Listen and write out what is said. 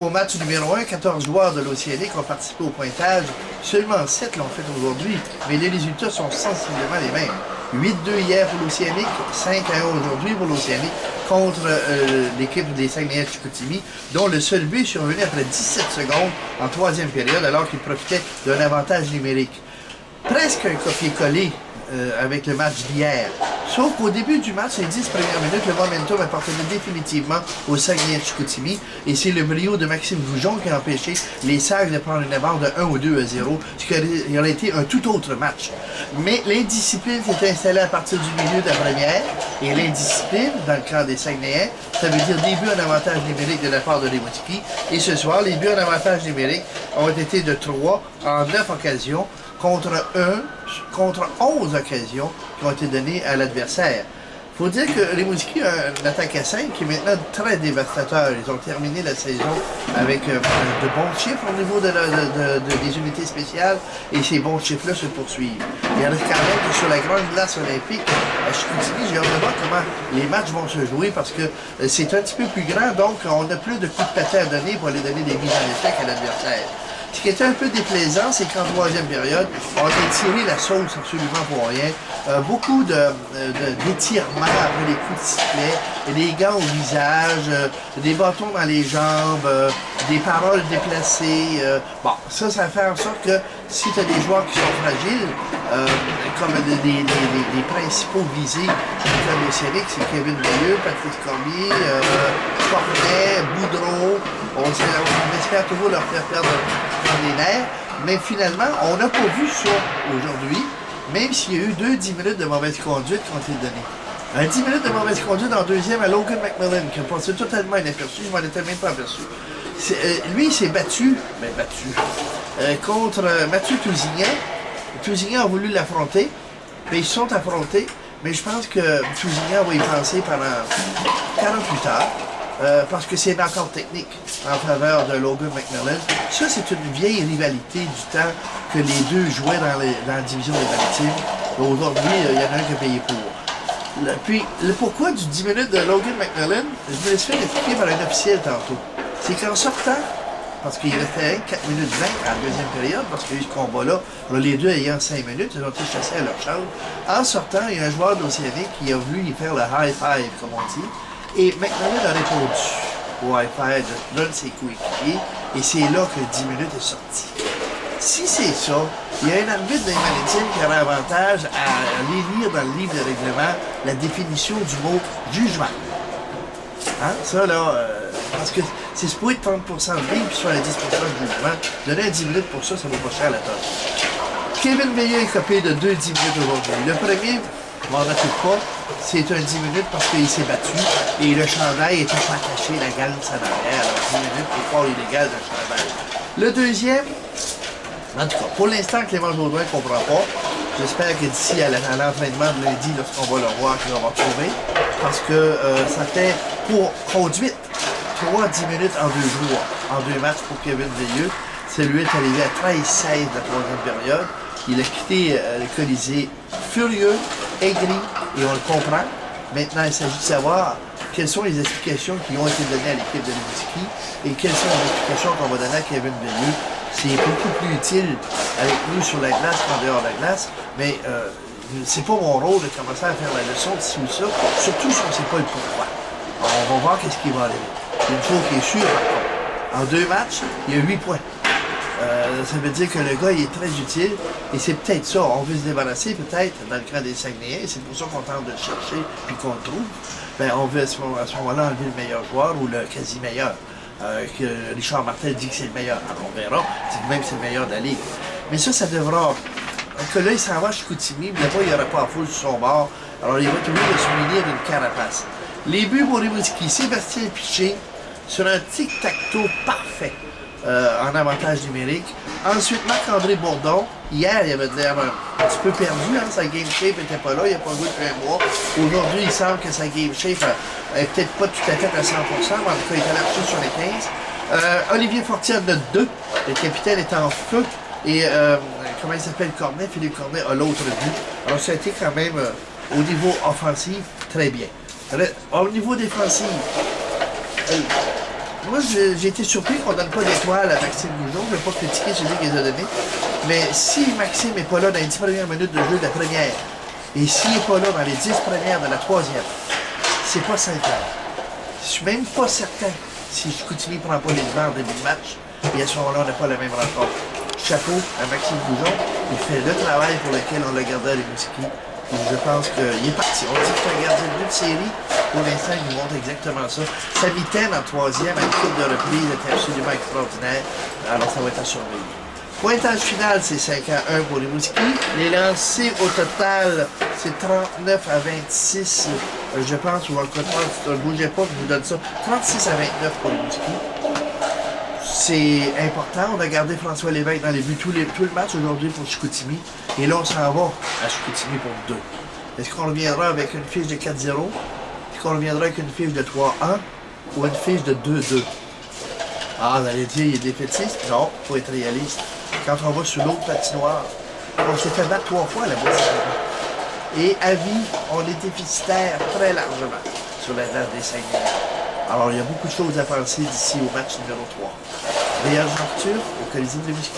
Au match numéro 1, 14 joueurs de l'Océanique ont participé au pointage. Seulement 7 l'ont fait aujourd'hui, mais les résultats sont sensiblement les mêmes. 8-2 hier pour l'Océanique, 5-1 aujourd'hui pour l'Océanique contre l'équipe des Saguenay-Chicoutimi, dont le seul but est survenu après 17 secondes en troisième période, alors qu'ils profitaient d'un avantage numérique. Presque un copier-coller avec le match d'hier. Sauf qu'au début du match, les 10 premières minutes, le momentum appartenait définitivement aux Saguenay-Chicoutimi et c'est le brio de Maxime Goujon qui a empêché les Sags de prendre une avance de 1 ou 2-0, ce qui aurait été un tout autre match. Mais l'indiscipline s'est installée à partir du milieu de la première et l'indiscipline, dans le camp des Saguenayens, ça veut dire des buts en avantage numérique de la part de Rimouski. Et ce soir, les buts en avantage numérique ont été de 3 en 9 occasions, contre 11 occasions qui ont été données à l'adversaire. Il faut dire que Rimouski a une attaque à 5 qui est maintenant très dévastateur. Ils ont terminé la saison avec de bons chiffres au niveau des unités spéciales et ces bons chiffres-là se poursuivent. Il reste quand même que sur la grande glace olympique à Chicoutimi, j'ai hâte de voir comment les matchs vont se jouer parce que c'est un petit peu plus grand, donc on a plus de coups de patin à donner pour aller donner des mises en échec à l'adversaire. Ce qui était un peu déplaisant, c'est qu'en troisième période, on a tiré la sauce absolument pour rien. Beaucoup d'étirements après les coups de sifflet, des gants au visage, des bâtons dans les jambes, des paroles déplacées. Bon, ça fait en sorte que si tu as des joueurs qui sont fragiles, comme les principaux visés dans l'Océanique, c'est Kevin Veilleux, Patrice Cormier, Cornet, Boudreau. On espère toujours leur faire perdre les nerfs, mais finalement, on n'a pas vu ça aujourd'hui, même s'il y a eu 10 minutes de mauvaise conduite qui ont été données. 10 minutes de mauvaise conduite en deuxième à Logan McMillan, qui a passé totalement inaperçu, je m'en étais même pas aperçu. Lui, il s'est battu contre Mathieu Tousignan. Tousignan a voulu l'affronter, mais ils se sont affrontés, mais je pense que Tousignan va y penser pendant 48 heures. Parce que c'est une accord technique en faveur de Logan McMillan. Ça, c'est une vieille rivalité du temps que les deux jouaient dans la division des maritimes. Aujourd'hui, il y en a un qui a payé pour. Puis, le pourquoi du 10 minutes de Logan McMillan, je me laisse faire expliquer par un officiel tantôt. C'est qu'en sortant, parce qu'il restait 4 minutes 20 en deuxième période, parce qu'il y a eu ce combat-là, les deux ayant 5 minutes, ils ont été chassés à leur chambre. En sortant, il y a un joueur d'Océanique qui a voulu y faire le high five, comme on dit. Et McMillan a répondu au high-five de l'un de ses coéquipiers, et c'est là que le 10 minutes est sorti. Si c'est ça, il y a un arbitre des maritimes qui aura avantage à aller lire dans le livre de règlement la définition du mot jugement. Hein? Ça, là, parce que c'est supposé être 30% de livre puis 70% de jugement. Donner un 10 minutes pour ça, ça vaut pas cher à la tonne. Kevin Veilleux est copié de 2 10 minutes aujourd'hui. Le premier, je m'en rappelle pas, c'est un 10 minutes parce qu'il s'est battu et le chandail était pas attaché, la gagne en arrière. Alors 10 minutes pour croire illégal d'un chandail. Le deuxième, en tout cas, pour l'instant, Clément Jaudoin ne comprend pas. J'espère que d'ici à l'entraînement de lundi, lorsqu'on va le voir, qu'il va retrouver. Parce que ça fait pour conduite 3-10 minutes en 2 jours, en 2 matchs pour Kevin Veilleux. Celui est arrivé à 13-16 de la troisième période. Il a quitté le Colisée furieux, aigri, et on le comprend. Maintenant, il s'agit de savoir quelles sont les explications qui ont été données à l'équipe de Rimouski et quelles sont les explications qu'on va donner à Kevin Veilleux. C'est beaucoup plus utile avec nous sur la glace qu'en dehors de la glace, mais c'est pas mon rôle de commencer à faire la leçon de ci ou ça, surtout si on ne sait pas le pourquoi. Alors, on va voir qu'est-ce qui va arriver. Il y a une chose qui est sûre, par contre. En 2 matchs, il y a 8 points. Ça veut dire que le gars, il est très utile, et c'est peut-être ça, on veut se débarrasser peut-être dans le camp des Saguenayens, et c'est pour ça qu'on tente de le chercher, puis qu'on le trouve. Ben, on veut à ce moment-là enlever le meilleur joueur, ou le quasi-meilleur, que Richard Martel dit que c'est le meilleur. Alors on verra, c'est même c'est le meilleur de la Ligue. Mais ça devra... Que là, il s'en va à Chicoutimi, mais là-bas, il n'y aura pas à foule sur son bord, alors il va trouver de se munir d'une carapace. Les buts pour Rimouski, Sébastien Piché, sur un tic-tac-toe parfait. En avantage numérique. Ensuite, Marc-André Bourdon. Hier, il avait l'air un petit peu perdu. Hein? Sa game shape n'était pas là. Il n'a pas joué depuis un mois. Aujourd'hui, il semble que sa game shape n'est peut-être pas tout à fait à 100%, mais en tout cas, il est allé sur les 15. Olivier Fortier en a 2. Le capitaine est en feu. Et comment il s'appelle Cornet? Philippe Cornet a l'autre but. Alors, ça a été quand même, au niveau offensif, très bien. Au niveau défensif, moi, j'ai été surpris qu'on ne donne pas d'étoile à Maxime Goujon. Je ne vais pas critiquer celui qui les a donnés. Mais si Maxime n'est pas là dans les 10 premières minutes de jeu de la première, et s'il n'est pas là dans les 10 premières de la troisième, c'est pas 5 heures. Je suis même pas certain si Chicoutimi ne prend pas les devants en début de match. Et à ce moment-là, on n'a pas la même rencontre. Chapeau à Maxime Goujon. Il fait le travail pour lequel on l'a gardé à Rimouski. Et je pense qu'il est parti. On dit que c'est un gardien de but de série. Pour l'instant, il nous montre exactement ça. Sa mitaine en troisième, à une coupe de reprise, était absolument extraordinaire. Alors, ça va être à surveiller. Pointage final, c'est 5-1 pour Rimouski. Les lancers au total, c'est 39 à 26. Je pense, ou en tout cas, ne bougez pas, je vous donne ça. 36 à 29 pour Rimouski. C'est important. On a gardé François Lévesque dans les buts tout le match aujourd'hui pour Chicoutimi. Et là, on s'en va à Chicoutimi pour 2. Est-ce qu'on reviendra avec une fiche de 4-0? Est-ce qu'on reviendra avec une fiche de 3-1? Ou une fiche de 2-2? Ah, vous allez dire, il est défaitiste? Non, il faut être réaliste. Quand on va sur l'autre patinoire, on s'est fait battre 3 fois là-bas. Et à vie, on est déficitaire très largement sur la date des 5 minutes. Alors, il y a beaucoup de choses à penser d'ici au match numéro 3. Voyage Arthur au Colisée de Rimouski.